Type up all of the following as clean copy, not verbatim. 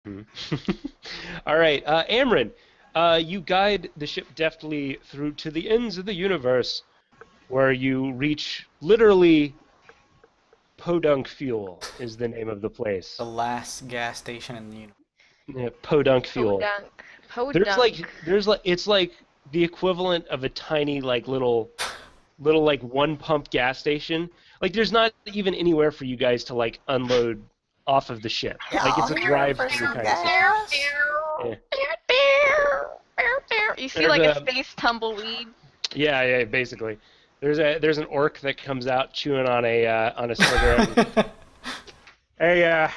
Hmm. All right, Amryn, you guide the ship deftly through to the ends of the universe, where you reach literally Podunk Fuel is the name of the place. The last gas station in the universe. Yeah, Podunk Fuel. Podunk. There's Podunk. like it's like the equivalent of a tiny like little like one pump gas station. Like there's not even anywhere for you guys to like unload off of the ship. Like Y'all it's a here for drive-through some kind of system. gas? Yeah. You see There's like a a space tumbleweed. yeah, basically. There's an orc that comes out chewing on a cigarette. Hey,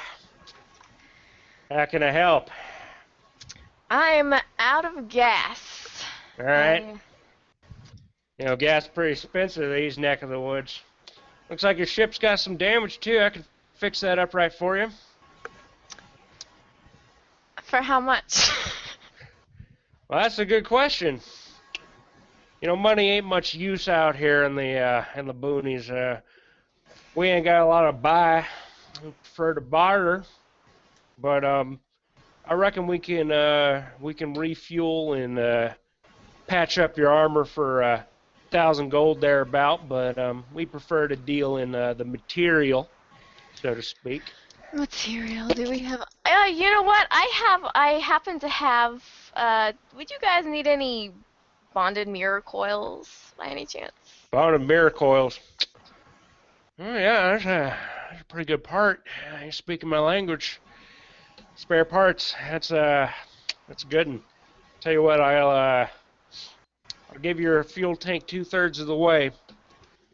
how can I help? I'm out of gas. All right. You know, gas is pretty expensive these neck of the woods. Looks like your ship's got some damage too. I can fix that up right for you. For how much? Well, that's a good question. You know, money ain't much use out here in the boonies. We ain't got a lot of buy. We prefer to barter, but I reckon we can refuel and patch up your armor for 1,000 gold thereabout. But we prefer to deal in the material, so to speak. Material, do we have? You know what? I happen to have. Would you guys need any bonded mirror coils by any chance? Bottom of mirror coils. Oh yeah, that's a pretty good part. You're speaking my language. Spare parts. That's a good one. Tell you what, I'll give your fuel tank 2/3 of the way.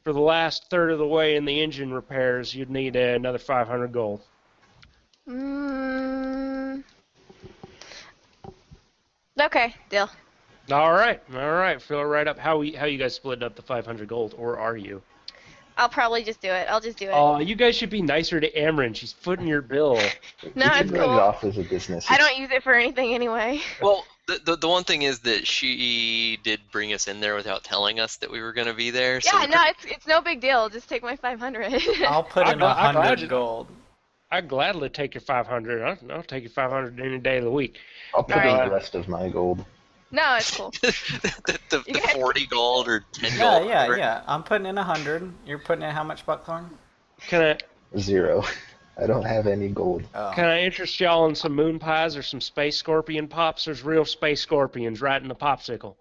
For the last third of the way in the engine repairs, you'd need another 500 gold. Mm, okay, deal. All right. Fill it right up. How you guys splitting up the 500 gold, or are you? I'll probably just do it. I'll just do it. Oh, you guys should be nicer to Amryn. She's footing your bill. No, You it's can write it cool. off as a business. I don't use it for anything anyway. Well, the one thing is that she did bring us in there without telling us that we were going to be there. So Yeah, no, it's no big deal. Just take my 500. I'll put in I'm glad 100 you- gold. I'd gladly take your 500. I'll take your 500 any day of the week. I'll put in Alright. the rest of my gold. No, it's cool. the 40 gold or 10 Yeah, gold. yeah, whatever. yeah. I'm putting in 100. You're putting in how much, Buckhorn? Can 0. I don't have any gold. Oh. I interest y'all in some moon pies or some space scorpion pops? There's real space scorpions right in the popsicle.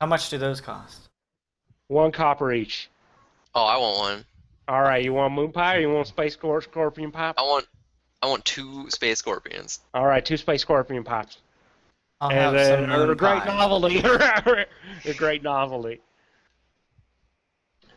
How much do those cost? 1 copper each. Oh, I want one. All right, you want moon pie or you want space scorpion pop? I want 2 space scorpions. All right, 2 space scorpion pops. I'll And have some then moon a great pie. novelty. A great novelty.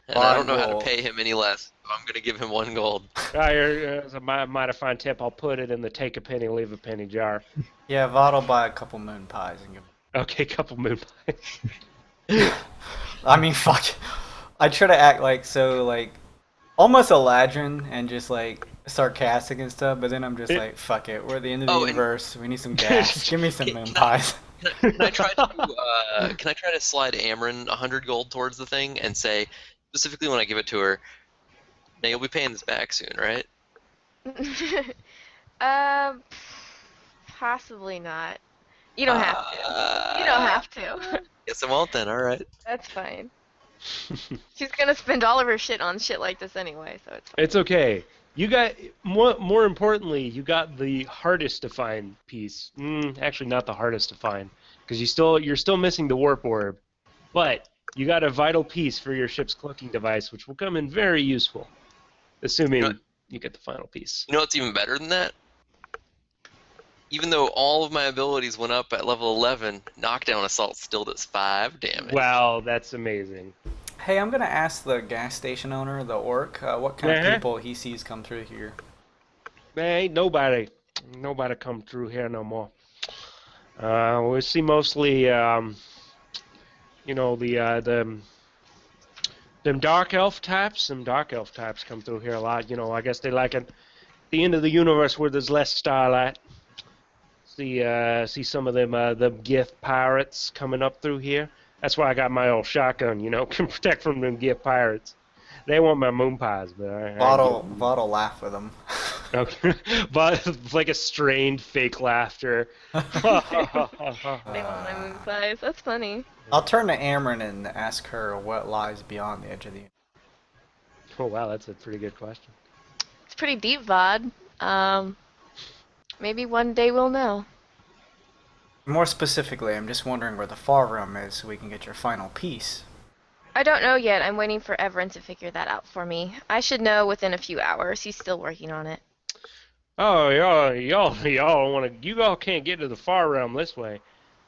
And I don't know how Gold. to pay him any less. So I'm going to give him 1 gold. As a mighty fine tip, I'll put it in the take a penny, leave a penny jar. Yeah, Vod will buy a couple moon pies and give. Okay, couple moon pies. I mean, fuck. I try to act like so, like, almost Eladrin and just like sarcastic and stuff, but then I'm just like, fuck it. We're at the end of the Oh, and- universe. We need some gas. Give me some moon pies. Can I try to slide Amryn 100 gold towards the thing and say, specifically when I give it to her, now you'll be paying this back soon, right? um, possibly not. You don't have to. You don't have to. Guess I won't then. All right. That's fine. She's gonna spend all of her shit on shit like this anyway, so it's fine. It's okay. You got more importantly, you got the hardest to find piece. Actually, not the hardest to find, because you're still missing the warp orb, but you got a vital piece for your ship's cloaking device, which will come in very useful, assuming you get the final piece. You know what's even better than that? Even though all of my abilities went up at level 11, knockdown assault still does 5 damage. Wow, that's amazing. Hey, I'm gonna ask the gas station owner, the orc, what kind of Uh-huh. people he sees come through here. Man, ain't nobody come through here no more. We see mostly, you know, them dark elf types. Some dark elf types come through here a lot. You know, I guess they like it. The end of the universe where there's less starlight. See some of them gift pirates coming up through here. That's why I got my old shotgun. You know, can protect from them gift pirates. They want my moon pies, but Vod will laugh with them. Okay. But it's like a strained fake laughter. They want my moon size. That's funny. I'll turn to Amron and ask her what lies beyond the edge of the universe. Oh wow, that's a pretty good question. It's pretty deep, Vod. Maybe one day we'll know. More specifically, I'm just wondering where the far realm is so we can get your final piece. I don't know yet. I'm waiting for Everin to figure that out for me. I should know within a few hours. He's still working on it. Oh, y'all want to? You all can't get to the far realm this way.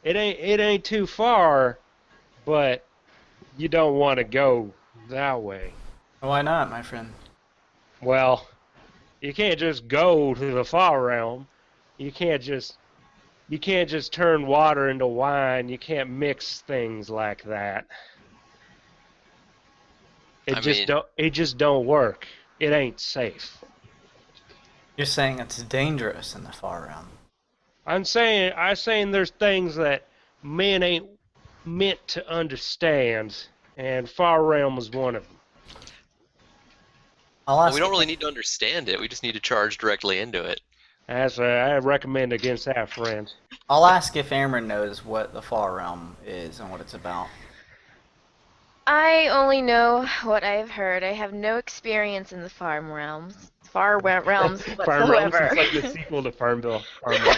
It ain't too far, but you don't want to go that way. Why not, my friend? Well, you can't just go to the far realm. You can't just turn water into wine. You can't mix things like that. It just don't work. It ain't safe. You're saying it's dangerous in the far realm. I'm saying there's things that men ain't meant to understand, and far realm is one of them. I'll Well, ask. we don't really need to understand it. We just need to charge directly into it. I recommend against that, friend. I'll ask if Amron knows what the far realm is and what it's about. I only know what I've heard. I have no experience in the realms Farm realms whatsoever. is like the sequel to Farmville. Farmville.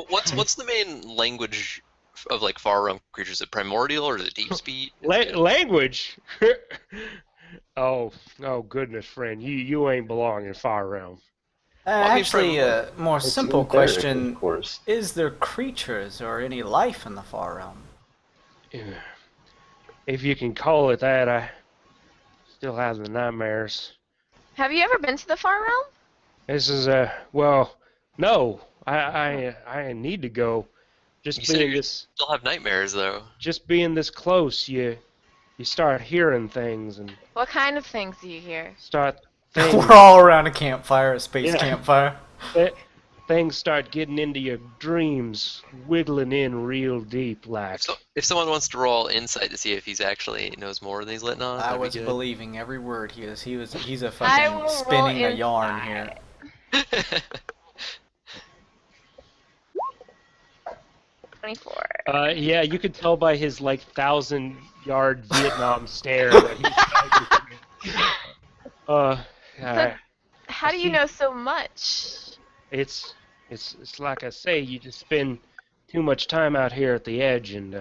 What's the main language of like far realm creatures? Is it primordial or is it deep speed? Language. Oh goodness, friend, you ain't belong in far realm. I mean, Actually, a more It's simple etheric, question: of course. is there creatures or any life in the far realm? If you can call it that, I still have the nightmares. Have you ever been to the far realm? This is no. I need to go. You said Being you this still have nightmares though. being this close, you start hearing things and What kind of things do you hear? start things. We're all around a campfire, a space Yeah. campfire. Things start getting into your dreams, wiggling in real deep, like. If someone wants to roll insight to see if he's actually knows more than he's letting on, I that'd was be good. believing every word he is. He's a I will fucking roll spinning a yarn insight. here. 24. Yeah, you could tell by his like 1,000-yard Vietnam stare that he's. How do you know so much? It's like I say, you just spend too much time out here at the edge, and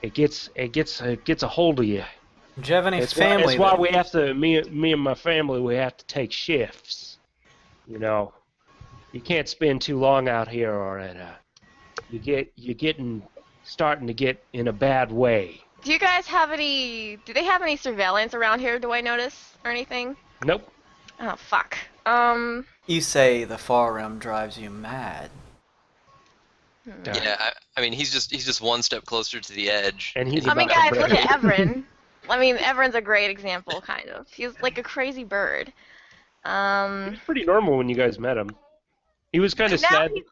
it gets a hold of you. Do you have any It's family? why that- we have to me and my family we have to take shifts. You know, you can't spend too long out here, or you're starting to get in a bad way. Do you guys have any? Do they have any surveillance around here? Do I notice or anything? Nope. Oh fuck. You say the far realm drives you mad. Yeah, I mean he's just one step closer to the edge. And he's I mean, about guys, to look break. at Everin. I mean, Everin's a great example, kind of. He's like a crazy bird. He was pretty normal when you guys met him. He was kind of Now sad. he's-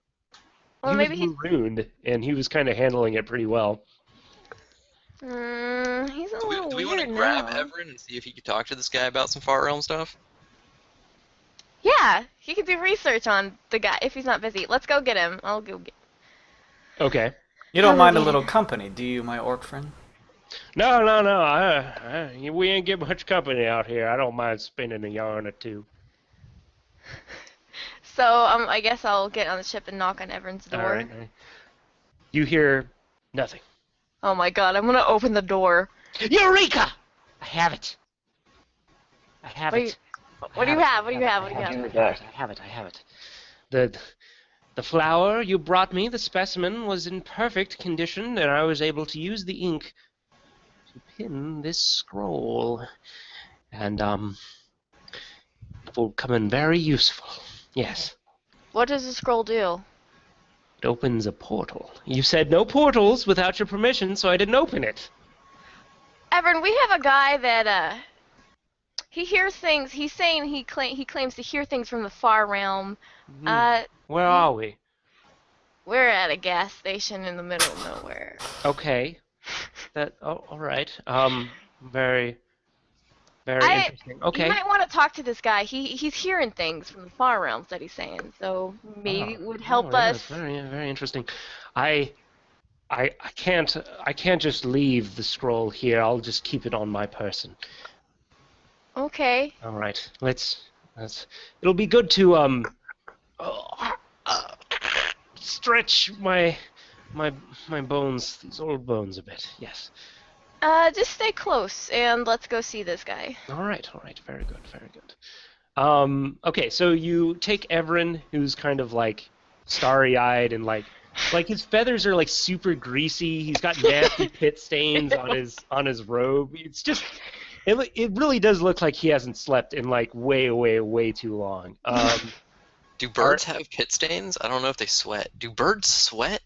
well, He maybe was he's. marooned, and he was kind of handling it pretty well. He's a little Do we weird want to grab now. Everin and see if he could talk to this guy about some far realm stuff? Yeah, he can do research on the guy if he's not busy. Let's go get him. I'll go get. Okay. You don't mind a Okay. little company, do you, my orc friend? No. We ain't get much company out here. I don't mind spinning a yarn or two. So I guess I'll get on the ship and knock on Everin's door. All right. You hear nothing. Oh my god, I'm gonna open the door. Eureka! I have it. I have What do you- it. What do you have? What do you have? What do you Give have? it back. I have it. The flower you brought me, the specimen, was in perfect condition, and I was able to use the ink to pin this scroll. And, it will come in very useful. Yes. What does the scroll do? It opens a portal. You said no portals without your permission, so I didn't open it. Everin, we have a guy that he hears things. He's saying he claims to hear things from the far realm. Where are we? We're at a gas station in the middle of nowhere. Okay. All right. Very Very interesting. You Okay. might want to talk to this guy. He's hearing things from the far realms that he's saying, so maybe it would help yeah, us. very interesting. I can't just leave the scroll here. I'll just keep it on my person. Okay. All right. Let's. It'll be good to stretch my bones, these old bones a bit. Yes. Just stay close and let's go see this guy. All right. Very good. Okay, so you take Everin, who's kind of like starry-eyed and like his feathers are like super greasy. He's got nasty pit stains on his robe. It's just it really does look like he hasn't slept in like way too long. Do birds have pit stains? I don't know if they sweat. Do birds sweat?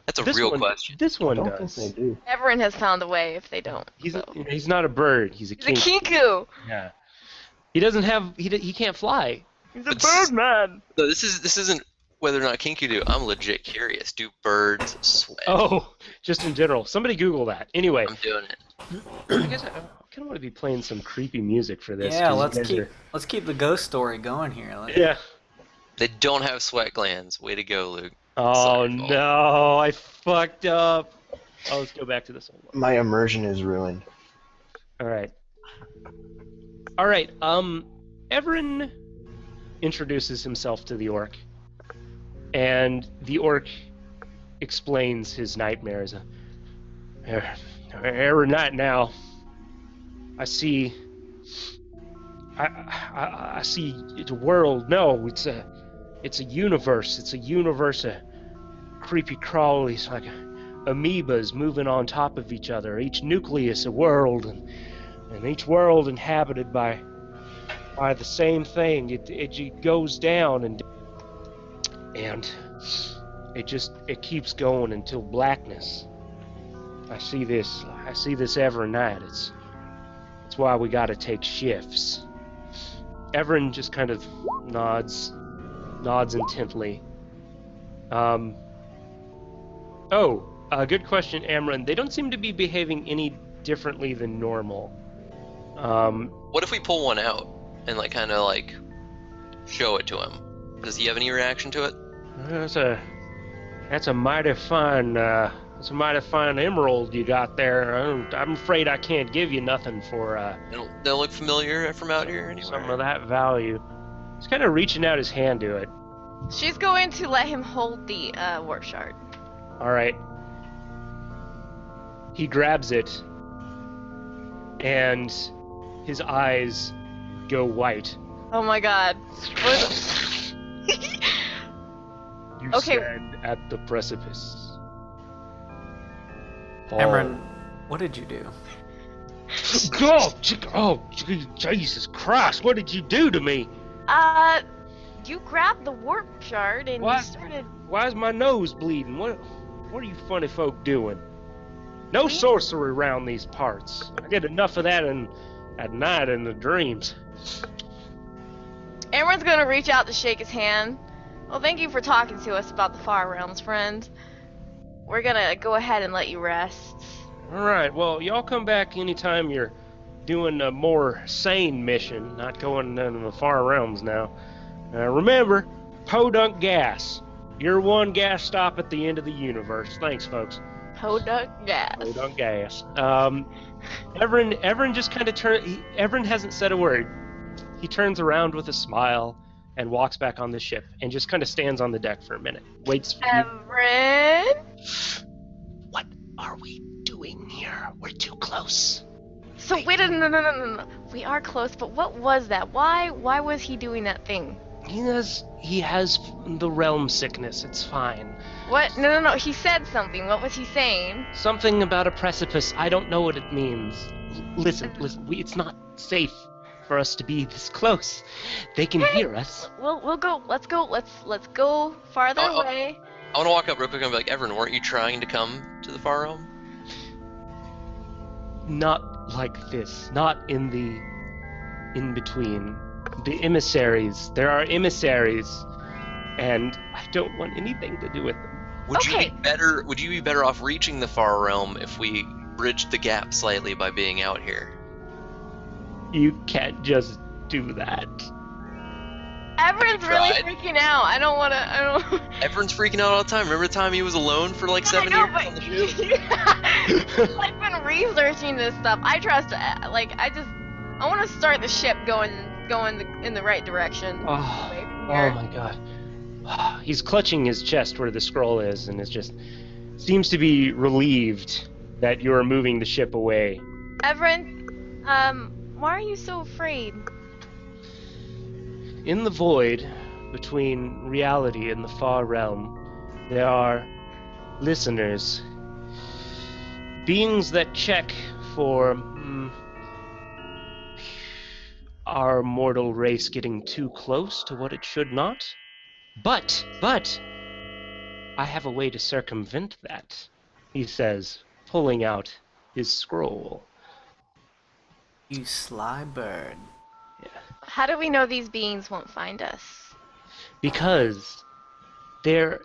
That's a real question. This I one don't does. think they do. Everyone has found a way if they don't. He's not a bird. He's a He's a king. kinku. Yeah. He doesn't have. He can't fly. He's a But bird man. No, this isn't whether or not kinky do. I'm legit curious. Do birds sweat? Oh, just in general. Somebody Google that. Anyway, I'm doing it. I guess I kind of want to be playing some creepy music for this. Yeah, 'cause you guys let's keep the ghost story going here. Yeah. They don't have sweat glands. Way to go, Luke. Oh Sorry, Paul. no, I fucked up. Oh, let's go back to this one. My immersion is ruined. All right. Everin introduces himself to the orc, and the orc explains his nightmares. Every night now, I see. I see it's a world. No, it's a universe. It's a universe of creepy crawlies, like amoebas moving on top of each other. Each nucleus a world, and each world inhabited by the same thing. It goes down and it keeps going until blackness. I see this every night. It's why we gotta take shifts. Everin just kind of nods intently. Good question, Amron. They don't seem to be behaving any differently than normal. What if we pull one out and like kind of like show it to him? Does he have any reaction to it? That's a mighty fine emerald you got there. I'm afraid I can't give you nothing for They'll look familiar from out here anywhere. some of that value. He's kind of reaching out his hand to it. She's going to let him hold the warp shard. All right. He grabs it, and his eyes go white. Oh my god. You Okay. stand at the precipice. Emran, what did you do? Jesus Christ! What did you do to me? You grabbed the warp shard and What? you started. Why is my nose bleeding? What are you funny folk doing? No sorcery around these parts. I get enough of that at night in the dreams. Everyone's gonna reach out to shake his hand. Well, thank you for talking to us about the Far Realms, friend. We're gonna go ahead and let you rest. Alright, well, y'all come back anytime you're doing a more sane mission, not going into the far realms now. Remember, Podunk gas. Your one gas stop at the end of the universe. Thanks, folks. Podunk gas. Podunk gas. Everin just kind of Everin hasn't said a word. He turns around with a smile and walks back on the ship and just kind of stands on the deck for a minute. Waits for you. Everin? What are we doing here? We're too close. So wait, no. We are close, but what was that? Why was he doing that thing? He has the realm sickness. It's fine. What? No. He said something. What was he saying? Something about a precipice. I don't know what it means. Listen. It's not safe for us to be this close. They can hear us. We'll go. Let's go. Let's go farther away. I want to walk up real quick and be like, Everin, weren't you trying to come to the far realm? Not like this. Not in between. The emissaries. There are emissaries, and I don't want anything to do with them. Would Okay. you be better off reaching the far realm if we bridged the gap slightly by being out here? You can't just do that. Everyone's really tried. freaking out. I don't. Everyone's freaking out all the time. Remember the time he was alone for like 7 I know, years on the ship? but I've been researching this stuff. I trust. I want to start the ship going in the right direction. Oh, away from oh here. my god. He's clutching his chest where the scroll is, and it just seems to be relieved that you are moving the ship away. Everett, why are you so afraid? In the void between reality and the far realm, there are listeners, beings that check for our mortal race getting too close to what it should not. But, I have a way to circumvent that, he says, pulling out his scroll. You sly bird. How do we know these beings won't find us? Because they're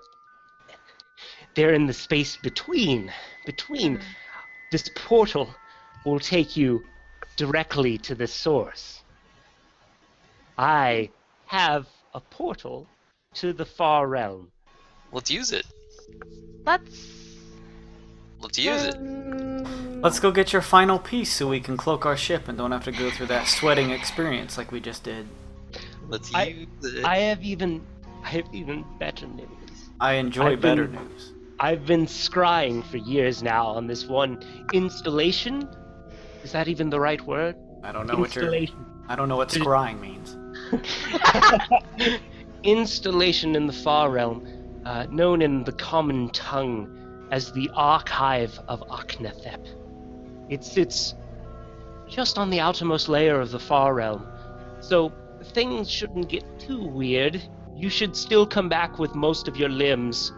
in the space between. This portal will take you directly to the source. I have a portal to the far realm. Let's use it. Let's use it. Let's go get your final piece so we can cloak our ship and don't have to go through that sweating experience like we just did. Let's I- use it. I have even better news. I enjoy I've better been- news. I've been scrying for years now on this one installation. Is that even the right word? I don't know what scrying means. Installation in the far realm, known in the common tongue as the Archive of Aknathep. It sits just on the outermost layer of the far realm, so things shouldn't get too weird. You should still come back with most of your limbs.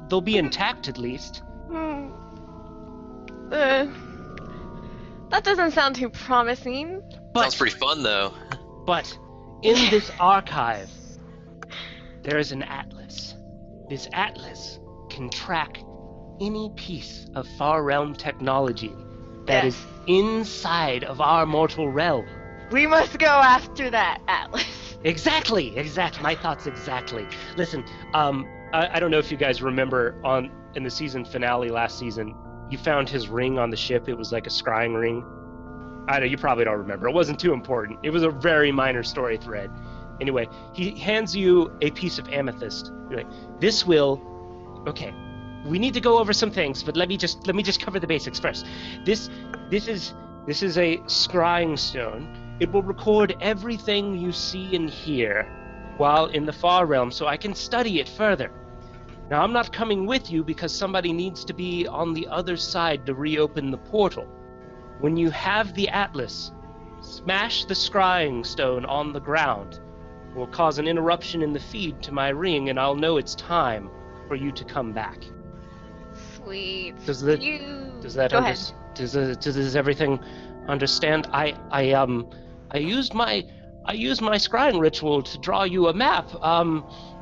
They'll be intact at least. That doesn't sound too promising. Sounds pretty fun though. But in this archive, there is an atlas. This atlas can track any piece of far realm technology that is inside of our mortal realm. We must go after that atlas. Exactly. My thoughts exactly. Listen, I don't know if you guys remember in the season finale last season, you found his ring on the ship. It was like a scrying ring. I know you probably don't remember. It wasn't too important. It was a very minor story thread. Anyway, he hands you a piece of amethyst. You're like, this will. Okay, we need to go over some things, but let me just cover the basics first. This is a scrying stone. It will record everything you see and hear while in the far realm, so I can study it further. Now, I'm not coming with you because somebody needs to be on the other side to reopen the portal. When you have the atlas, smash the scrying stone on the ground. It will cause an interruption in the feed to my ring, and I'll know it's time for you to come back. Sweet. Does Go ahead. Does everything understand? I used my scrying ritual to draw you a map.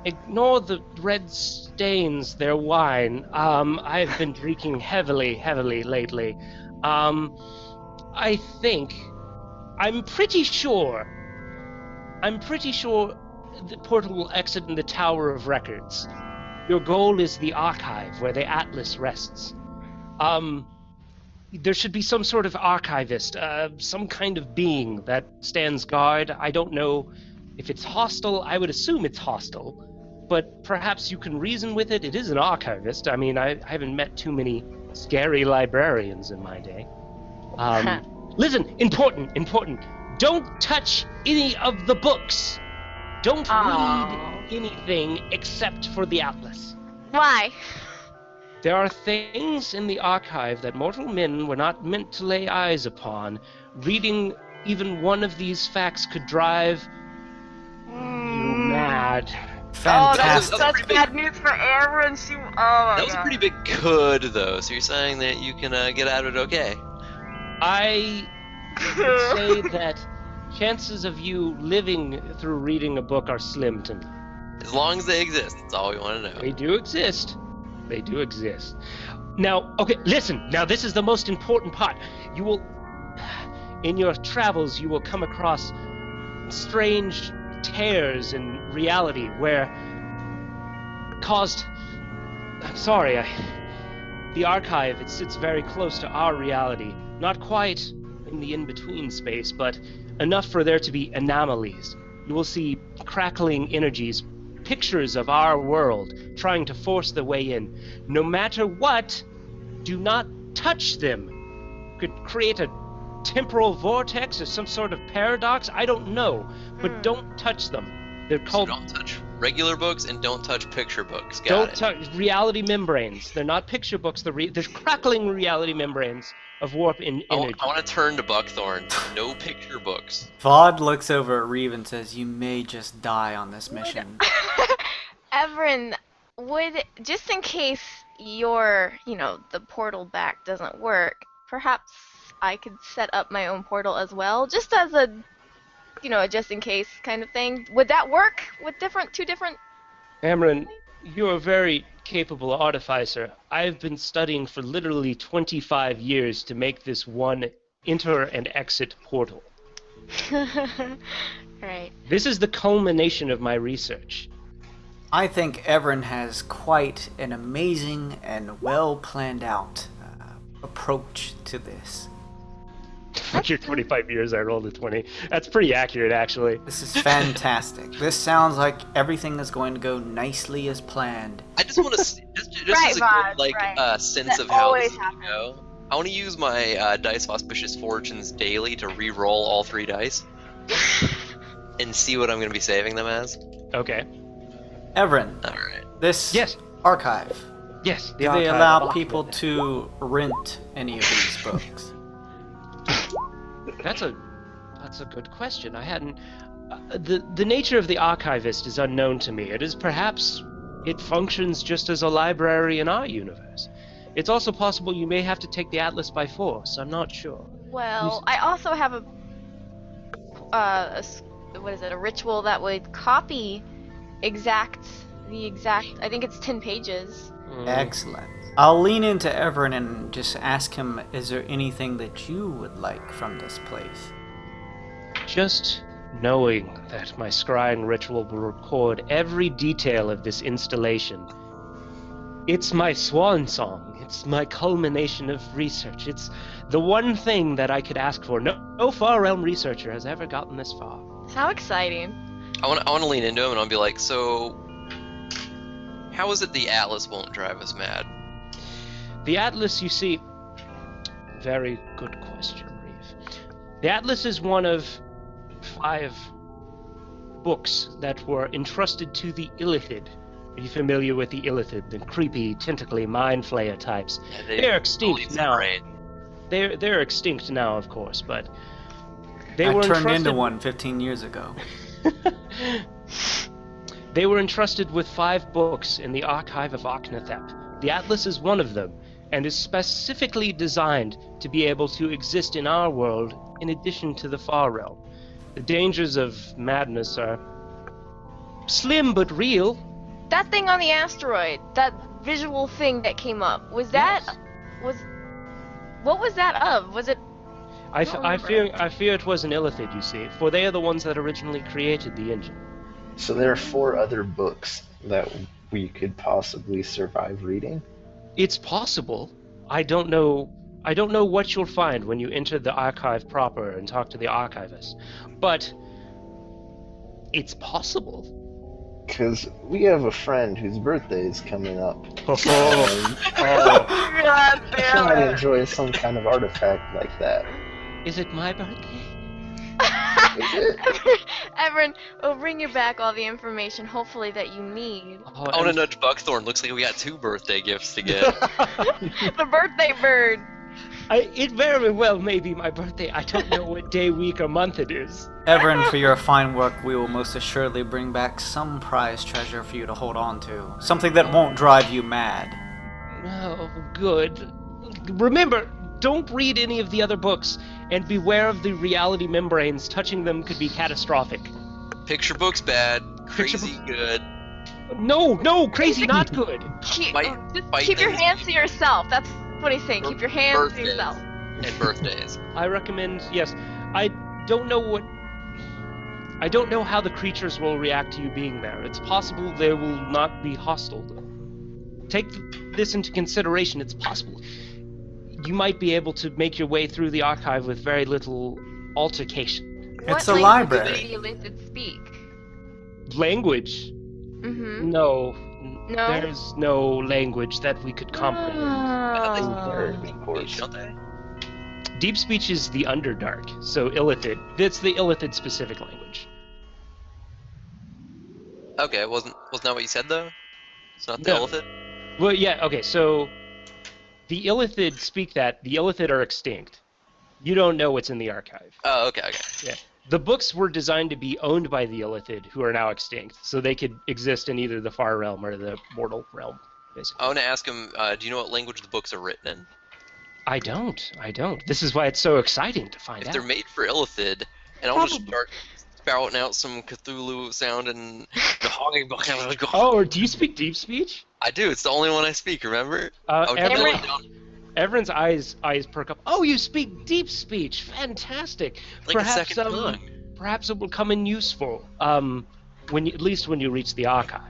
Ignore the red stains, they're wine. I've been drinking heavily lately. I'm pretty sure the portal will exit in the Tower of Records. Your goal is the archive where the atlas rests. There should be some sort of archivist, some kind of being that stands guard. I don't know if it's hostile. I would assume it's hostile, but perhaps you can reason with it. It is an archivist. I mean, I haven't met too many scary librarians in my day. Listen, important. Don't touch any of the books. Don't read anything except for the atlas. Why? There are things in the archive that mortal men were not meant to lay eyes upon. Reading even one of these facts could drive you mad. Fantastic. Oh, that was Such bad news for Aaron. That was a pretty big could though. So you're saying that you can get out of it okay? I would say that chances of you living through reading a book are slim to none. As long as they exist, that's all we want to know. They do exist. Now, okay, listen. Now, this is the most important part. in your travels you will come across strange tears in reality where caused... I'm sorry, the archive, it sits very close to our reality. Not quite in the in-between space, but enough for there to be anomalies. You will see crackling energies, pictures of our world, trying to force their way in. No matter what, do not touch them. Could create a temporal vortex or some sort of paradox, I don't know, but don't touch them. They're So called... don't touch regular books and don't touch picture books. Got Don't it. touch reality membranes. They're not picture books. They're crackling reality membranes of warp energy. I want to turn to Buckthorn. No picture books. Vaughn looks over at Reeve and says, "You may just die on this mission." Everin, would, just in case your, the portal back doesn't work, perhaps I could set up my own portal as well, just as a, a just in case kind of thing. Would that work with two different... Amron, you're a very capable artificer. I've been studying for literally 25 years to make this one enter and exit portal. Right. This is the culmination of my research. I think Everin has quite an amazing and well planned out approach to this. You're 25 years, I rolled a 20. That's pretty accurate, actually. This is fantastic. This sounds like everything is going to go nicely as planned. I just want to just Right, as a Vaughn, good right. sense That of how always this is gonna go. I want to use my Dice of Auspicious Fortunes daily to re-roll all 3 dice and see what I'm going to be saving them as. Okay. Everin, All right. this Yes. archive, Yes. do they allow people to rent any of these books? That's a good question. I hadn't... the nature of the archivist is unknown to me. It functions just as a library in our universe. It's also possible you may have to take the Atlas by force. I'm not sure. Well, I also have a ritual that would copy the exact, I think it's 10 pages. Excellent. I'll lean into Everin and just ask him, is there anything that you would like from this place? Just knowing that my scrying ritual will record every detail of this installation. It's my swan song. It's my culmination of research. It's the one thing that I could ask for. No Far Realm researcher has ever gotten this far. How exciting. I want to lean into him and I'll be like, so how is it the Atlas won't drive us mad? The Atlas, you see... Very good question, Reeve. The Atlas is one of 5 books that were entrusted to the Illithid. Are you familiar with the Illithid, the creepy, tentacly mind flayer types? Yeah, They're extinct believe now. right. They're extinct now, of course, but they I were turned entrusted... into one 15 years ago. They were entrusted with 5 books in the archive of Aknathep. The Atlas is one of them, and is specifically designed to be able to exist in our world in addition to the Far Realm. The dangers of madness are slim but real. That thing on the asteroid, that visual thing that came up, was that... What was that of? Was it... I don't fear it was an Illithid, you see, for they are the ones that originally created the engine. So there are 4 other books that we could possibly survive reading? It's possible. I don't know what you'll find when you enter the archive proper and talk to the archivist, but it's possible. Because we have a friend whose birthday is coming up. Oh. God damn Might it. enjoy some kind of artifact like that. Is it my birthday? Is it? Everin, we'll bring you back all the information, hopefully, that you need. Oh, I want to nudge Buckthorn. Looks like we got 2 birthday gifts to get. The birthday bird! It very well may be my birthday. I don't know what day, week, or month it is. Everin, for your fine work, we will most assuredly bring back some prize treasure for you to hold on to. Something that won't drive you mad. Oh, good. Remember, don't read any of the other books, and beware of the reality membranes. Touching them could be catastrophic. Picture books bad, crazy good. No, crazy not good. Keep, Fight- just fight keep your things. hands to yourself. That's what he's saying. Keep your hands to Birthdays. yourself. and birthdays. I recommend, yes. I don't know how the creatures will react to you being there. It's possible they will not be hostile. Take this into consideration. It's possible you might be able to make your way through the archive with very little altercation. It's a What library. language do the illicit speak? Language? Mm-hmm. No. No? There's no language that we could comprehend. They're Oh. of course. Don't they? Deep speech is the Underdark, so Illithid. It's the Illithid specific language. Okay, wasn't that what you said though? It's not the No. elephant. Well, yeah, okay, so the Illithid speak that. The Illithid are extinct. You don't know what's in the archive. Oh, okay. Yeah. The books were designed to be owned by the Illithid, who are now extinct, so they could exist in either the Far Realm or the Mortal Realm, basically. I want to ask him. Do you know what language the books are written in? I don't. This is why it's so exciting to find If out. they're made for Illithid, and I'll just start spouting out some Cthulhu sound and Oh, or do you speak deep speech? I do. It's the only one I speak. Remember? I would Everett- write it down Everyone's eyes perk up. Oh, you speak deep speech. Fantastic. like a second tongue. Perhaps it will come in useful. At least when you reach the archive.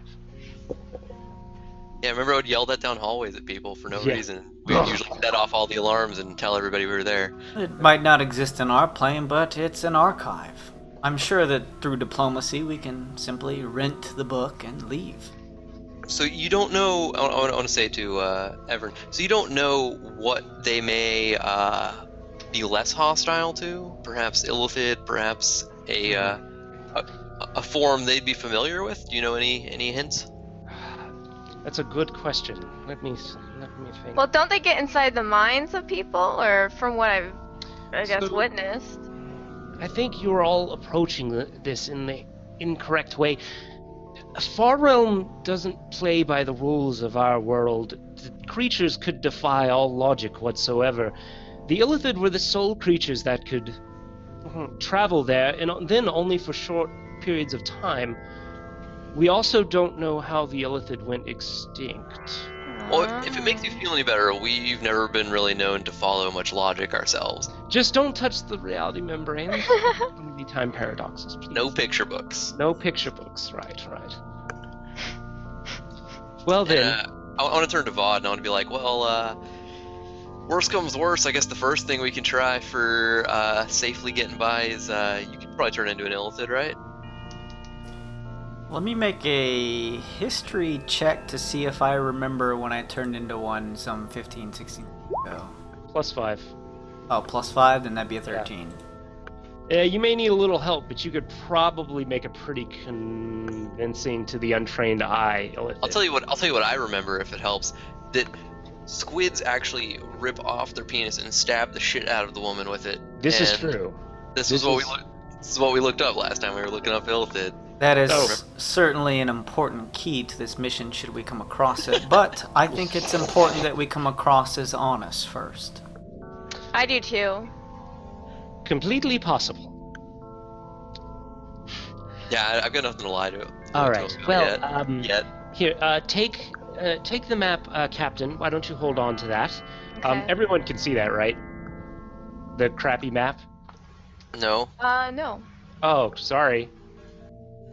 Yeah, remember I would yell that down hallways at people for no Yeah. reason. We would usually set off all the alarms and tell everybody we were there. It might not exist in our plane, but it's an archive. I'm sure that through diplomacy we can simply rent the book and leave. So you don't know. I want to say to Everett. So you don't know what they may be less hostile to. Perhaps Illithid. Perhaps a form they'd be familiar with. Do you know any hints? That's a good question. Let me think. Well, don't they get inside the minds of people, or from what I guess So- witnessed? I think you're all approaching this in the incorrect way. Far Realm doesn't play by the rules of our world. The creatures could defy all logic whatsoever. The Illithid were the sole creatures that could travel there, and then only for short periods of time. We also don't know how the Illithid went extinct. Well, if it makes you feel any better, we've never been really known to follow much logic ourselves. Just don't touch the reality membranes. Any time paradoxes, please. No picture books. No picture books. Right. Well then. I want to turn to Vaughn and I want to be like, well, worst comes to worst, I guess the first thing we can try for safely getting by is you can probably turn into an Illithid, right? Let me make a history check to see if I remember when I turned into one some 15, 16 years ago. +5. Oh, +5, then that'd be a 13. Yeah, you may need a little help, but you could probably make it pretty convincing to the untrained eye. Illithid. I'll tell you what I remember if it helps. That squids actually rip off their penis and stab the shit out of the woman with it. This is And true. This This is what we looked up last time we were looking up Illithid. That is Oh. certainly an important key to this mission should we come across it, but I think it's important that we come across as honest first. I do too. Completely possible. Yeah, I've got nothing to lie to. All to right. him Well, yet. here, take the map, Captain. Why don't you hold on to that? Okay. Everyone can see that, right? The crappy map. No. No. Oh, sorry.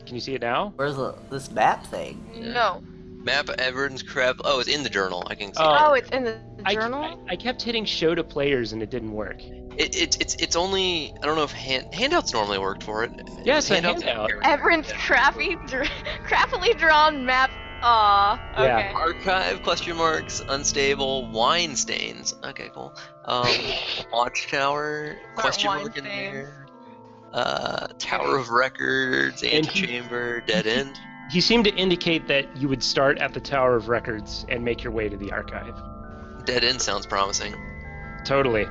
Can you see it now? Where's this map thing? No. Map Everton's crab. Oh, it's in the journal. I can see. Oh. Oh, it's in the I journal? I kept hitting show to players and it didn't work. It's only. I don't know if handouts normally worked for it. Yes, a Handouts- handout. Everyone's crappily drawn map. Aw. Yeah. Okay. Archive question marks unstable wine stains. Okay, cool. Watchtower question wine mark in stains. there. Tower of Records, And he- antechamber, dead end. He seemed to indicate that you would start at the Tower of Records and make your way to the archive. Dead end sounds promising. Totally.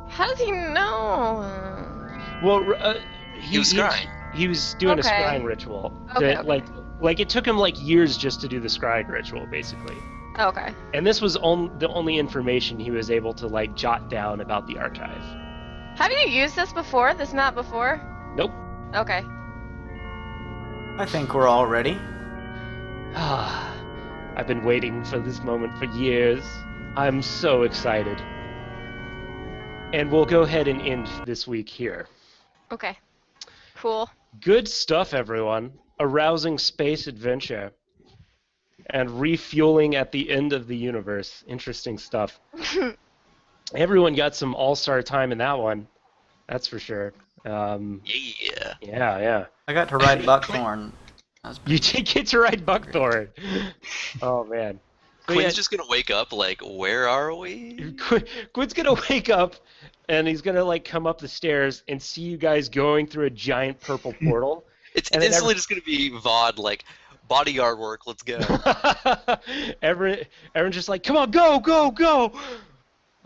How does he know? Well, He was scrying. He was doing Okay. a scrying ritual. Okay, That, okay. like it took him like years just to do the scrying ritual, basically. Okay. And this was the only information he was able to like jot down about the archive. Have you used this before? This map before? Nope. Okay. I think we're all ready. I've been waiting for this moment for years. I'm so excited. and we'll go ahead and end this week here. Okay. Cool. Good stuff, everyone. A rousing space adventure. And refueling at the end of the universe. Interesting stuff. Everyone got some all-star time in that one. That's for sure. Yeah. Yeah. I got to ride Buckthorn. That was You pretty did get to ride Buckthorn. Oh, man. So, Quinn's yeah, just gonna wake up like, where are we? Quinn's gonna wake up, and he's gonna like come up the stairs and see you guys going through a giant purple portal. It's And then instantly just gonna be Vaughn like, bodyguard work, let's go. Everyone's just like, come on, go!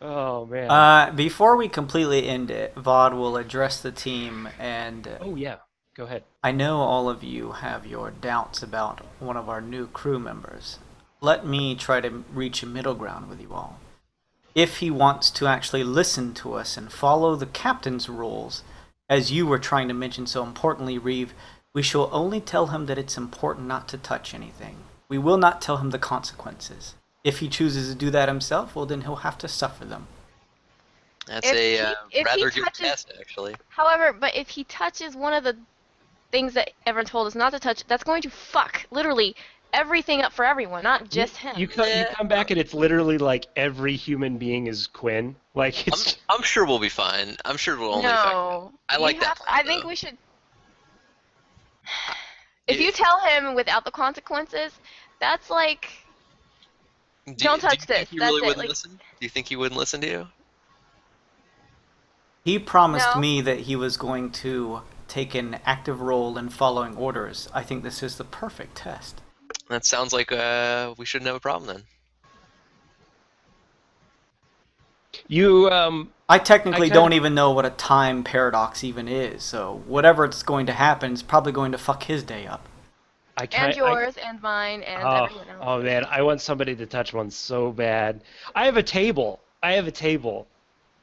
Oh man. Before we completely end it, Vaughn will address the team, and Oh yeah, go ahead. I know all of you have your doubts about one of our new crew members. Let me try to reach a middle ground with you all. If he wants to actually listen to us and follow the captain's rules, as you were trying to mention so importantly, Reeve, we shall only tell him that it's important not to touch anything. We will not tell him the consequences. If he chooses to do that himself, well then he'll have to suffer them. That's If he rather good touches- test, actually. However, but if he touches one of the things that everyone told us not to touch, that's going to fuck literally everything up for everyone, not just him. You come back and it's literally like every human being is Quinn. Like it's I'm sure we'll be fine. I'm sure we'll only affect him. No. I like You that have- plan, I think though. we should. If you tell him without the consequences, that's like. Don't touch do you think this, he that's really it, wouldn't like- listen? Do you think he wouldn't listen to you? He promised No. me that he was going to take an active role in following orders. I think this is the perfect test. That sounds like we shouldn't have a problem then. you I technically kinda- don't even know what a time paradox even is, so whatever it's going to happen is probably going to fuck his day up. I can't. And yours, and mine, and everyone else. Oh man, I want somebody to touch one so bad. I have a table,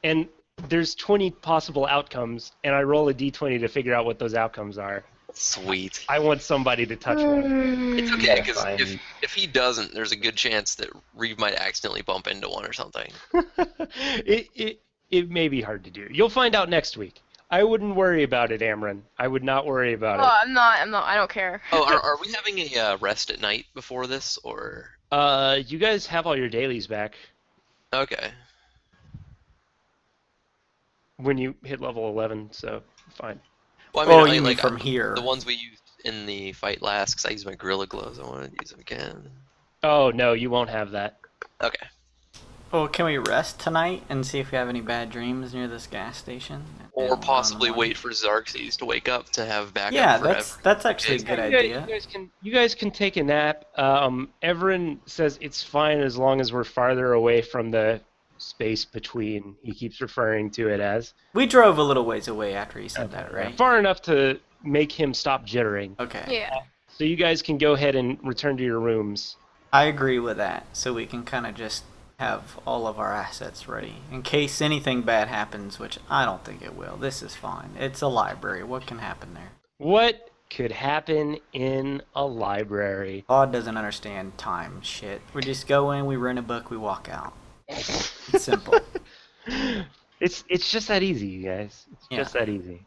and there's 20 possible outcomes, and I roll a d20 to figure out what those outcomes are. Sweet. I want somebody to touch one. It's okay, Yeah, because fine. if he doesn't, there's a good chance that Reeve might accidentally bump into one or something. It may be hard to do. You'll find out next week. I wouldn't worry about it, Amron. I would not worry about Oh, I'm not. I don't care. Oh, are we having a rest at night before this, or? it. You guys have all your dailies back Okay. when you hit level 11, so fine. Well, Oh, I you mean like from here. the ones we used in the fight last, because I used my Gorilla Gloves. I want to use them again. Oh no, you won't have that. Okay. Oh, can we rest tonight and see if we have any bad dreams near this gas station? Or And possibly on the wait for Xerxes to wake up to have backup Yeah, forever. that's actually a good idea. You guys can take a nap. Everin says it's fine as long as we're farther away from the space between. He keeps referring to it as We drove a little ways away after he said that, right? far enough to make him stop jittering. Okay. Yeah. So you guys can go ahead and return to your rooms. I agree with that. So we can kind of just have all of our assets ready in case anything bad happens, which I don't think it will. This is fine. It's a library. What can happen there? What could happen in a library? Odd doesn't understand time shit. We just go in, we rent a book, we walk out. It's simple. It's just that easy, you guys. It's Yeah. just that easy.